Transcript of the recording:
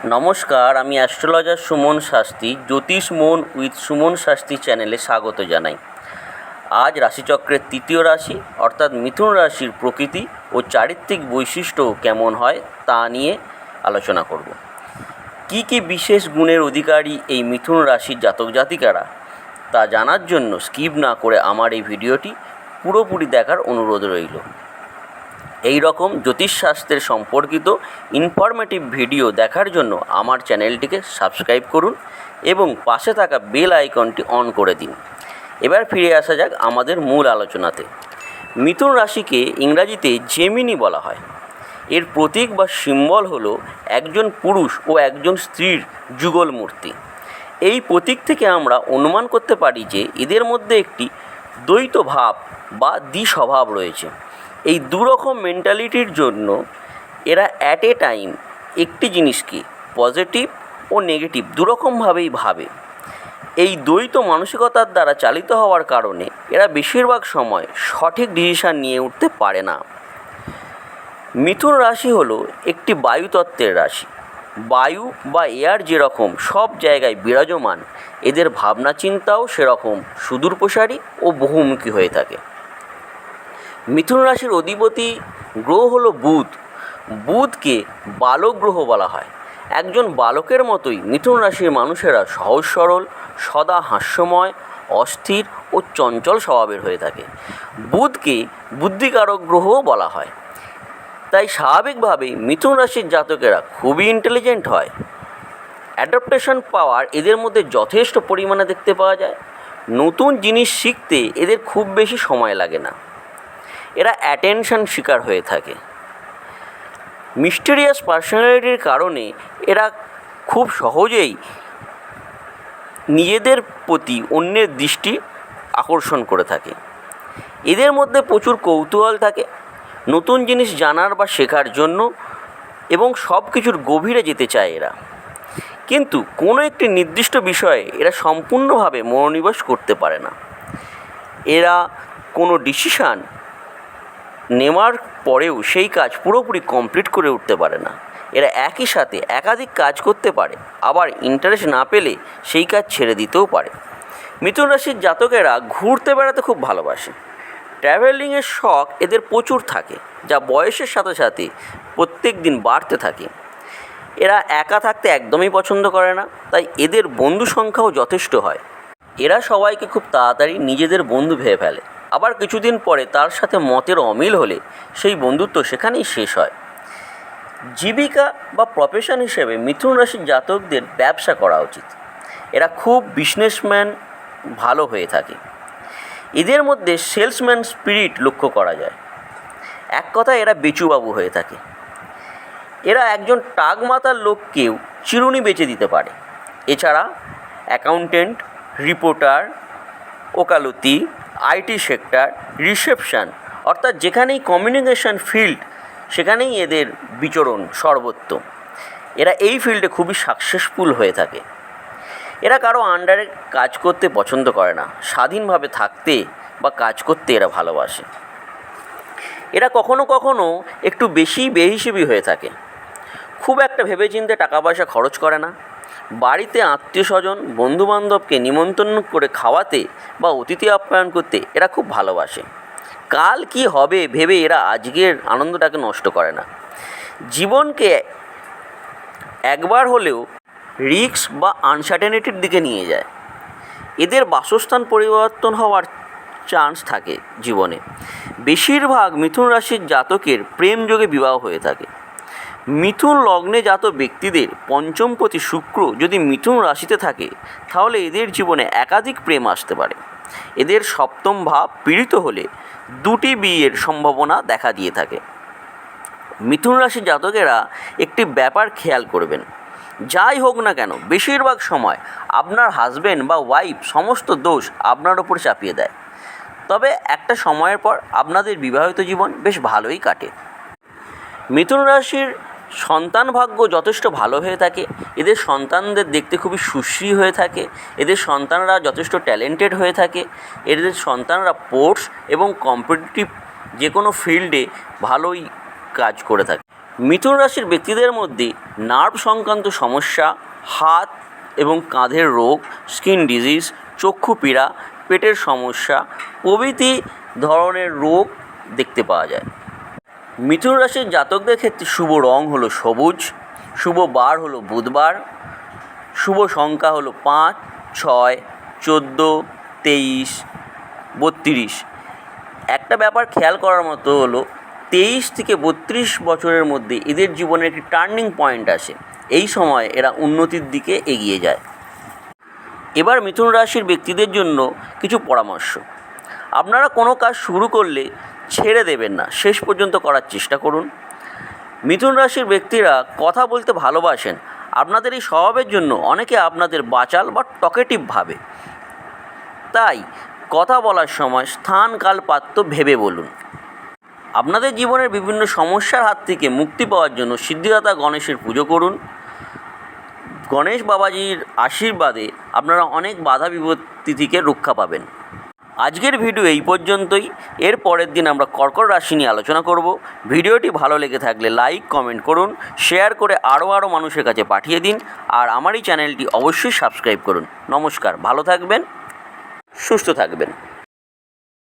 নমস্কার, আমি অ্যাস্ট্রোলজার সুমন শাস্ত্রী জ্যোতিষ মন উইথ সুমন শাস্ত্রী চ্যানেলে স্বাগত জানাই। আজ রাশিচক্রের তৃতীয় রাশি অর্থাৎ মিথুন রাশির প্রকৃতি ও চারিত্রিক বৈশিষ্ট্য কেমন হয় তা নিয়ে আলোচনা করব। কি কি বিশেষ গুণের অধিকারী এই মিথুন রাশির জাতক জাতিকারা তা জানার জন্য স্কিপ না করে আমার এই ভিডিওটি পুরোপুরি দেখার অনুরোধ রইল। এই রকম জ্যোতিষশাস্ত্রের সম্পর্কিত ইনফরমেটিভ ভিডিও দেখার জন্য আমার চ্যানেলটিকে সাবস্ক্রাইব করুন এবং পাশে থাকা বেল আইকনটি অন করে দিন। এবার ফিরে আসা যাক আমাদের মূল আলোচনাতে। মিথুন রাশিকে ইংরাজিতে জেমিনি বলা হয়। এর প্রতীক বা সিম্বল হলো একজন পুরুষ ও একজন স্ত্রীর যুগল মূর্তি। এই প্রতীক থেকে আমরা অনুমান করতে পারি যে এদের মধ্যে একটি দ্বৈত ভাব বা দ্বিস্বভাব রয়েছে। এই দুরকম মেন্টালিটির জন্য এরা অ্যাট এ টাইম একটি জিনিসকে পজিটিভ ও নেগেটিভ দুরকমভাবেই ভাবে। এই দ্বৈত মানসিকতার দ্বারা চালিত হওয়ার কারণে এরা বেশিরভাগ সময় সঠিক ডিসিশান নিয়ে উঠতে পারে না। মিথুন রাশি হলো একটি বায়ুতত্ত্বের রাশি। বায়ু বা এয়ার যেরকম সব জায়গায় বিরাজমান, এদের ভাবনা চিন্তাও সেরকম সুদূরপ্রসারী ও বহুমুখী হয়ে থাকে। মিথুন রাশির অধিপতি গ্রহ হলো বুধ। বুধকে বালক গ্রহ বলা হয়। একজন বালকের মতোই মিথুন রাশির মানুষেরা সহজ সরল, সদা হাস্যময়, অস্থির ও চঞ্চল স্বভাবের হয়ে থাকে। বুধকে বুদ্ধিকারক গ্রহও বলা হয়। তাই স্বাভাবিকভাবেই মিথুন রাশির জাতকেরা খুবই ইন্টেলিজেন্ট হয়। অ্যাডাপ্টেশন পাওয়ার এদের মধ্যে যথেষ্ট পরিমাণে দেখতে পাওয়া যায়। নতুন জিনিস শিখতে এদের খুব বেশি সময় লাগে না। এরা অ্যাটেনশন শিকার হয়ে থাকে। মিস্টেরিয়াস পার্সোনালিটির কারণে এরা খুব সহজেই নিজেদের প্রতি অন্যের দৃষ্টি আকর্ষণ করে থাকে। এদের মধ্যে প্রচুর কৌতূহল থাকে নতুন জিনিস জানার বা শেখার জন্য, এবং সব কিছুর গভীরে যেতে চায় এরা। কিন্তু কোনো একটি নির্দিষ্ট বিষয়ে এরা সম্পূর্ণভাবে মনোনিবেশ করতে পারে না। এরা কোনো ডিসিশান নেওয়ার পরেও সেই কাজ পুরোপুরি কমপ্লিট করে উঠতে পারে না। এরা একই সাথে একাধিক কাজ করতে পারে, আবার ইন্টারেস্ট না পেলে সেই কাজ ছেড়ে দিতেও পারে। মিথুন রাশির জাতকেরা ঘুরতে বেড়াতে খুব ভালোবাসে। ট্র্যাভেলিংয়ের শখ এদের প্রচুর থাকে, যা বয়সের সাথে সাথে প্রত্যেক দিন বাড়তে থাকে। এরা একা থাকতে একদমই পছন্দ করে না, তাই এদের বন্ধু সংখ্যাও যথেষ্ট হয়। এরা সবাইকে খুব তাড়াতাড়ি নিজেদের বন্ধু ভেবে ফেলে, আবার কিছুদিন পরে তার সাথে মতের অমিল হলে সেই বন্ধুত্ব সেখানেই শেষ হয়। জীবিকা বা প্রফেশন হিসেবে মিথুন রাশির জাতকদের ব্যবসা করা উচিত। এরা খুব বিজনেসম্যান ভালো হয়ে থাকে। এদের মধ্যে সেলসম্যান স্পিরিট লক্ষ্য করা যায়। এক কথায় এরা বেচুবাবু হয়ে থাকে। এরা একজন টাগমাতার লোককেও চিরুনি বেচে দিতে পারে। এছাড়া অ্যাকাউন্টেন্ট, রিপোর্টার, ওকালতি, আইটি সেক্টর, রিসেপশন, অর্থাৎ যেখানেই কমিউনিকেশন ফিল্ড সেখানেই এদের বিচরণ সর্বত্র। এরা এই ফিল্ডে খুবই সাকসেসফুল হয়ে থাকে। এরা কারো আন্ডারে কাজ করতে পছন্দ করে না, স্বাধীনভাবে থাকতে বা কাজ করতে এরা ভালোবাসে। এরা কখনো কখনো একটু বেশি বেহিসেবি হয়ে থাকে। খুব একটা ভেবেচিন্তে টাকা পয়সা খরচ করে না। বাড়িতে আত্মীয় স্বজন, বন্ধুবান্ধবকে নিমন্ত্রণ করে খাওয়াতে বা অতিথি আপ্যায়ন করতে এরা খুব ভালোবাসে। কাল কি হবে ভেবে এরা আজকের আনন্দটাকে নষ্ট করে না। জীবনকে একবার হলেও রিস্ক বা আনসার্টেনিটির দিকে নিয়ে যায়। এদের বাসস্থান পরিবর্তন হওয়ার চান্স থাকে জীবনে। বেশিরভাগ মিথুন রাশির জাতকের প্রেম যোগে বিবাহ হয়ে থাকে। মিথুন লগ্নে জাত ব্যক্তিদের পঞ্চমপতি শুক্র যদি মিথুন রাশিতে থাকে, তাহলে এদের জীবনে একাধিক প্রেম আসতে পারে। এদের সপ্তম ভাব পীড়িত হলে দুটি বিয়ের সম্ভাবনা দেখা দিয়ে থাকে। মিথুন রাশির জাতকেরা একটি ব্যাপার খেয়াল করবেন, যাই হোক না কেন বেশিরভাগ সময় আপনার হাজব্যান্ড বা ওয়াইফ সমস্ত দোষ আপনার ওপর চাপিয়ে দেয়। তবে একটা সময়ের পর আপনাদের বিবাহিত জীবন বেশ ভালোই কাটে। মিথুন রাশির সন্তান ভাগ্য যথেষ্ট ভালো হয়ে থাকে। এদের সন্তানদের দেখতে খুবই সুশ্রী হয়ে থাকে। এদের সন্তানরা যথেষ্ট ট্যালেন্টেড হয়ে থাকে। এদের সন্তানরা স্পোর্টস এবং কম্পিটিটিভ যে কোনো ফিল্ডে ভালোই কাজ করে থাকে। মিথুন রাশির ব্যক্তিদের মধ্যে নার্ভ সংক্রান্ত সমস্যা, হাত এবং কাঁধের রোগ, স্কিন ডিজিজ, চক্ষু পীড়া, পেটের সমস্যা প্রভৃতি ধরনের রোগ দেখতে পাওয়া যায়। মিথুন রাশির জাতকদের ক্ষেত্রে শুভ রং হলো সবুজ, শুভ বার হলো বুধবার, শুভ সংখ্যা হলো 5, 6, 14, 23, 32। একটা ব্যাপার খেয়াল করার মতো হলো 23 থেকে 32 বছরের মধ্যে এদের জীবনে একটি টার্নিং পয়েন্ট আসে। এই সময় এরা উন্নতির দিকে এগিয়ে যায়। এবার মিথুন রাশির ব্যক্তিদের জন্য কিছু পরামর্শ। আপনারা কোনো কাজ শুরু করলে ছেড়ে দেবেন না, শেষ পর্যন্ত করার চেষ্টা করুন। মিথুন রাশির ব্যক্তিরা কথা বলতে ভালোবাসেন। আপনাদের এই স্বভাবের জন্য অনেকে আপনাদের বাচাল বা টকেটিভ ভাবে। তাই কথা বলার সময় স্থান, কাল, পাত্র ভেবে বলুন। আপনাদের জীবনের বিভিন্ন সমস্যার হাত থেকে মুক্তি পাওয়ার জন্য সিদ্ধিদাতা গণেশের পুজো করুন। গণেশ বাবাজির আশীর্বাদে আপনারা অনেক বাধা বিপত্তি থেকে রক্ষা পাবেন। আজকের ভিডিও এই পর্যন্তই। এর পরের দিন আমরা কর্কট রাশি নিয়ে আলোচনা করব। ভিডিওটি ভালো লেগে থাকলে লাইক, কমেন্ট করুন, শেয়ার করে আরও মানুষের কাছে পাঠিয়ে দিন। আর আমার এই চ্যানেলটি অবশ্যই সাবস্ক্রাইব করুন। নমস্কার, ভালো থাকবেন, সুস্থ থাকবেন।